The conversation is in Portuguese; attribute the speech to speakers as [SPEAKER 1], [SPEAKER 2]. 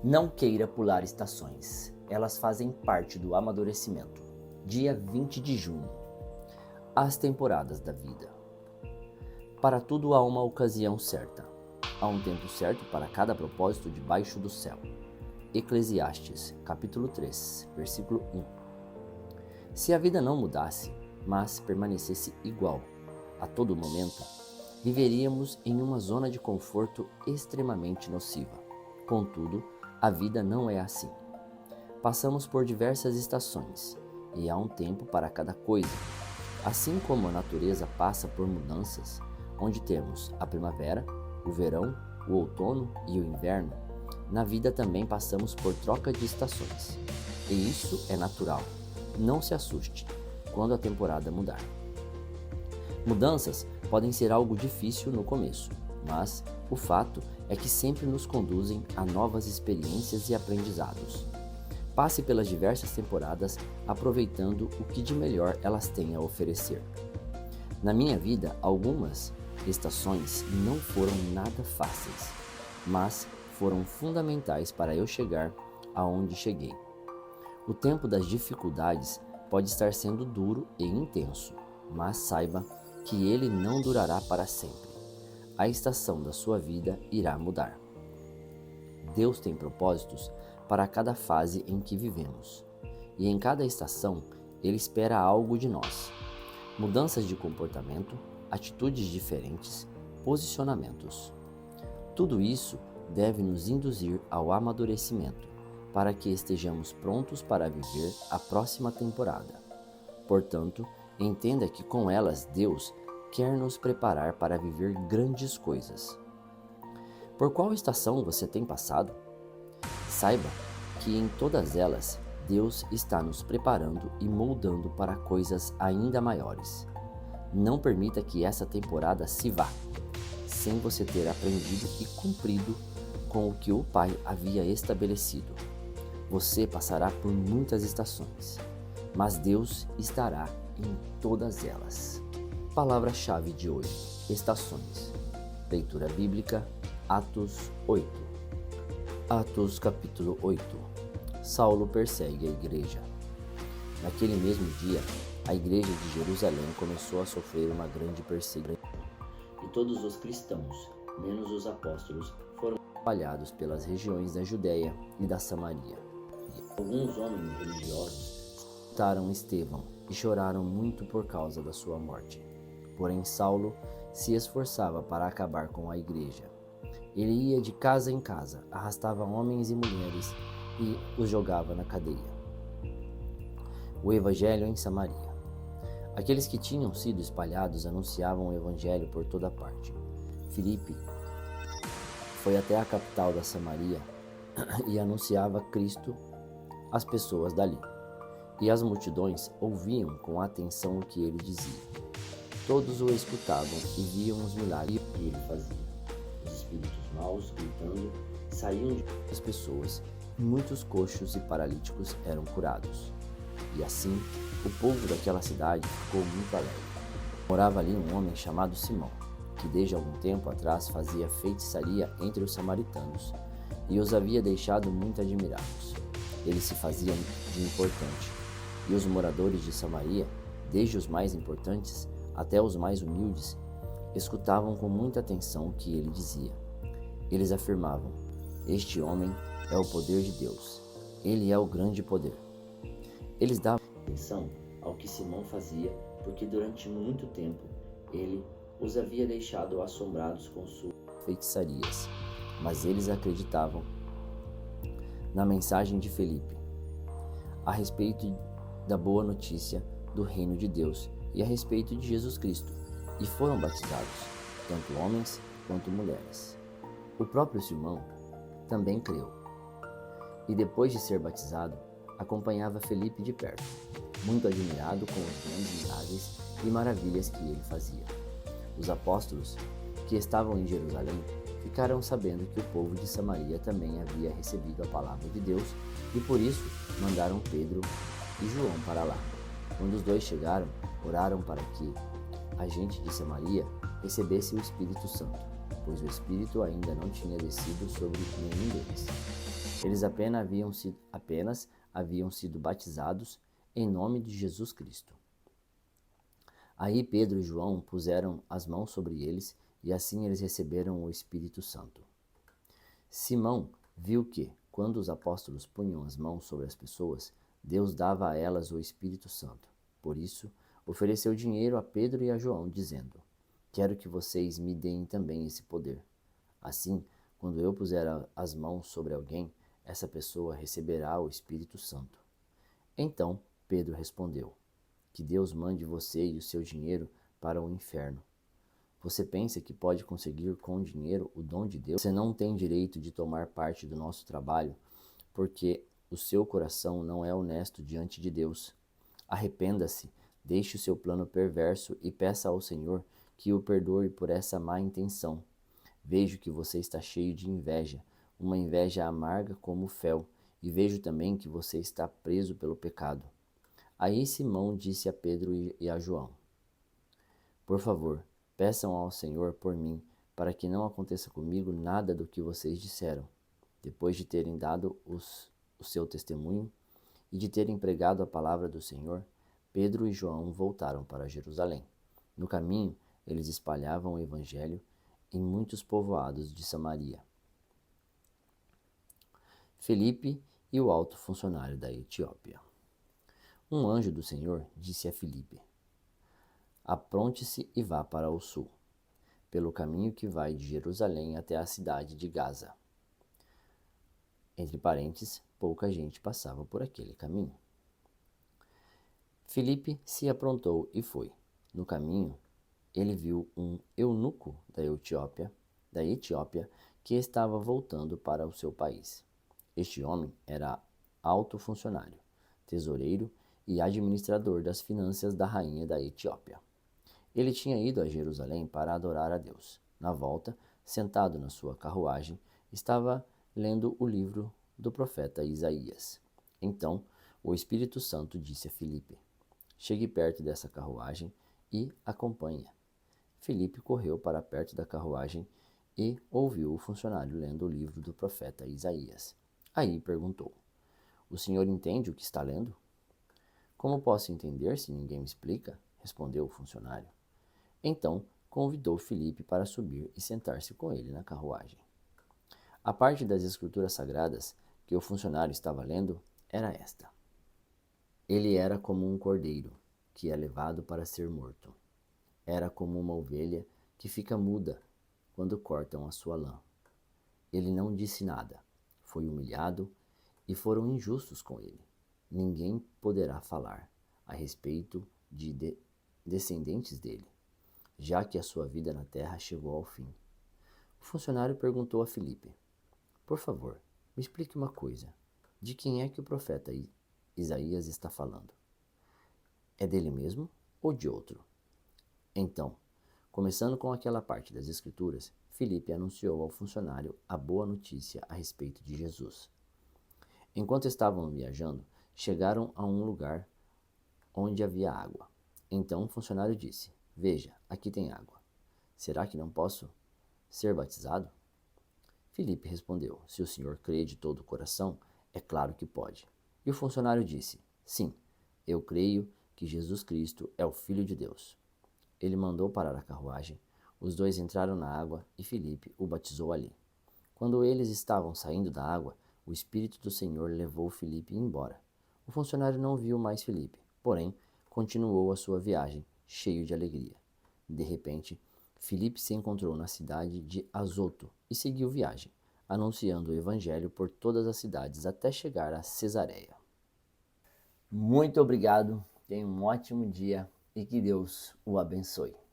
[SPEAKER 1] Não queira pular estações, elas fazem parte do amadurecimento. Dia 20 de junho. As temporadas da vida. Para tudo há uma ocasião certa. Há um tempo certo para cada propósito debaixo do céu. Eclesiastes, capítulo 3, versículo 1. Se a vida não mudasse, mas permanecesse igual a todo momento, viveríamos em uma zona de conforto extremamente nociva. Contudo, a vida não é assim. Passamos por diversas estações, e há um tempo para cada coisa. Assim como a natureza passa por mudanças, onde temos a primavera, o verão, o outono e o inverno, na vida também passamos por troca de estações. E isso é natural. Não se assuste quando a temporada mudar. Mudanças podem ser algo difícil no começo, mas o fato é que sempre nos conduzem a novas experiências e aprendizados. Passe pelas diversas temporadas, aproveitando o que de melhor elas têm a oferecer. Na minha vida, algumas estações não foram nada fáceis, mas foram fundamentais para eu chegar aonde cheguei. O tempo das dificuldades pode estar sendo duro e intenso, mas saiba que ele não durará para sempre. A estação da sua vida irá mudar. Deus tem propósitos para cada fase em que vivemos, e em cada estação Ele espera algo de nós. Mudanças de comportamento, atitudes diferentes, posicionamentos. Tudo isso deve nos induzir ao amadurecimento, para que estejamos prontos para viver a próxima temporada. Portanto, entenda que com elas Deus quer nos preparar para viver grandes coisas. Por qual estação você tem passado? Saiba que em todas elas Deus está nos preparando e moldando para coisas ainda maiores. Não permita que essa temporada se vá, sem você ter aprendido e cumprido com o que o Pai havia estabelecido. Você passará por muitas estações, mas Deus estará em todas elas. Palavra-chave de hoje: estações. Leitura bíblica, Atos 8. Atos capítulo 8. Saulo persegue a igreja. Naquele mesmo dia, a igreja de Jerusalém começou a sofrer uma grande perseguição, e todos os cristãos, menos os apóstolos, foram espalhados pelas regiões da Judéia e da Samaria. Alguns homens religiosos citaram Estevão e choraram muito por causa da sua morte. Porém, Saulo se esforçava para acabar com a igreja. Ele ia de casa em casa, arrastava homens e mulheres e os jogava na cadeia. O Evangelho em Samaria. Aqueles que tinham sido espalhados anunciavam o Evangelho por toda parte. Filipe foi até a capital da Samaria e anunciava Cristo às pessoas dali. E as multidões ouviam com atenção o que ele dizia. Todos o escutavam e viam os milagres que ele fazia. Os espíritos maus, gritando, saíam das pessoas, e muitos coxos e paralíticos eram curados. E assim, o povo daquela cidade ficou muito alegre. Morava ali um homem chamado Simão, que desde algum tempo atrás fazia feitiçaria entre os samaritanos e os havia deixado muito admirados. Ele se fazia de importante, e os moradores de Samaria, desde os mais importantes até os mais humildes, escutavam com muita atenção o que ele dizia. Eles afirmavam: este homem é o poder de Deus, ele é o grande poder. Eles davam atenção ao que Simão fazia, porque durante muito tempo ele os havia deixado assombrados com suas feitiçarias. Mas eles acreditavam na mensagem de Filipe a respeito da boa notícia do reino de Deus e a respeito de Jesus Cristo, e foram batizados, tanto homens quanto mulheres. O próprio Simão também creu, e depois de ser batizado, acompanhava Filipe de perto, muito admirado com os grandes milagres e maravilhas que ele fazia. Os apóstolos, que estavam em Jerusalém, ficaram sabendo que o povo de Samaria também havia recebido a palavra de Deus, e por isso mandaram Pedro e João para lá. Quando os dois chegaram, oraram para que a gente de Samaria recebesse o Espírito Santo, pois o Espírito ainda não tinha descido sobre nenhum deles. Eles apenas haviam sido batizados em nome de Jesus Cristo. Aí Pedro e João puseram as mãos sobre eles e assim eles receberam o Espírito Santo. Simão viu que, quando os apóstolos punham as mãos sobre as pessoas, Deus dava a elas o Espírito Santo. Por isso, ofereceu dinheiro a Pedro e a João, dizendo: Quero que vocês me deem também esse poder. Assim, quando eu puser as mãos sobre alguém, essa pessoa receberá o Espírito Santo. Então Pedro respondeu: Que Deus mande você e o seu dinheiro para o inferno. Você pensa que pode conseguir com dinheiro o dom de Deus? Você não tem direito de tomar parte do nosso trabalho, porque o seu coração não é honesto diante de Deus. Arrependa-se, deixe o seu plano perverso e peça ao Senhor que o perdoe por essa má intenção. Vejo que você está cheio de inveja, uma inveja amarga como o fel, e vejo também que você está preso pelo pecado. Aí Simão disse a Pedro e a João: Por favor, peçam ao Senhor por mim, para que não aconteça comigo nada do que vocês disseram. Depois de terem dado o seu testemunho e de terem pregado a palavra do Senhor, Pedro e João voltaram para Jerusalém. No caminho, eles espalhavam o evangelho em muitos povoados de Samaria. Filipe e o alto funcionário da Etiópia. Um anjo do Senhor disse a Filipe: Apronte-se e vá para o sul, pelo caminho que vai de Jerusalém até a cidade de Gaza. Entre parênteses, pouca gente passava por aquele caminho. Filipe se aprontou e foi. No caminho, ele viu um eunuco da Etiópia, que estava voltando para o seu país. Este homem era alto funcionário, tesoureiro e administrador das finanças da rainha da Etiópia. Ele tinha ido a Jerusalém para adorar a Deus. Na volta, sentado na sua carruagem, estava lendo o livro do profeta Isaías. Então, o Espírito Santo disse a Filipe: Chegue perto dessa carruagem e acompanhe. Filipe correu para perto da carruagem e ouviu o funcionário lendo o livro do profeta Isaías. Aí perguntou: O senhor entende o que está lendo? Como posso entender se ninguém me explica? Respondeu o funcionário. Então convidou Filipe para subir e sentar-se com ele na carruagem. A parte das escrituras sagradas que o funcionário estava lendo era esta: Ele era como um cordeiro que é levado para ser morto. Era como uma ovelha que fica muda quando cortam a sua lã. Ele não disse nada, foi humilhado e foram injustos com ele. Ninguém poderá falar a respeito de descendentes dele, já que a sua vida na terra chegou ao fim. O funcionário perguntou a Filipe: Por favor, me explique uma coisa. De quem é que o profeta Isaías está falando? É dele mesmo ou de outro? Então, começando com aquela parte das Escrituras, Filipe anunciou ao funcionário a boa notícia a respeito de Jesus. Enquanto estavam viajando, chegaram a um lugar onde havia água. Então o funcionário disse: Veja, aqui tem água. Será que não posso ser batizado? Filipe respondeu: Se o senhor crê de todo o coração, é claro que pode. E o funcionário disse: Sim, eu creio que Jesus Cristo é o Filho de Deus. Ele mandou parar a carruagem, os dois entraram na água e Filipe o batizou ali. Quando eles estavam saindo da água, o Espírito do Senhor levou Filipe embora. O funcionário não viu mais Filipe, porém, continuou a sua viagem, cheio de alegria. De repente, Filipe se encontrou na cidade de Azoto e seguiu viagem, anunciando o evangelho por todas as cidades até chegar a Cesareia. Muito obrigado, tenha um ótimo dia e que Deus o abençoe.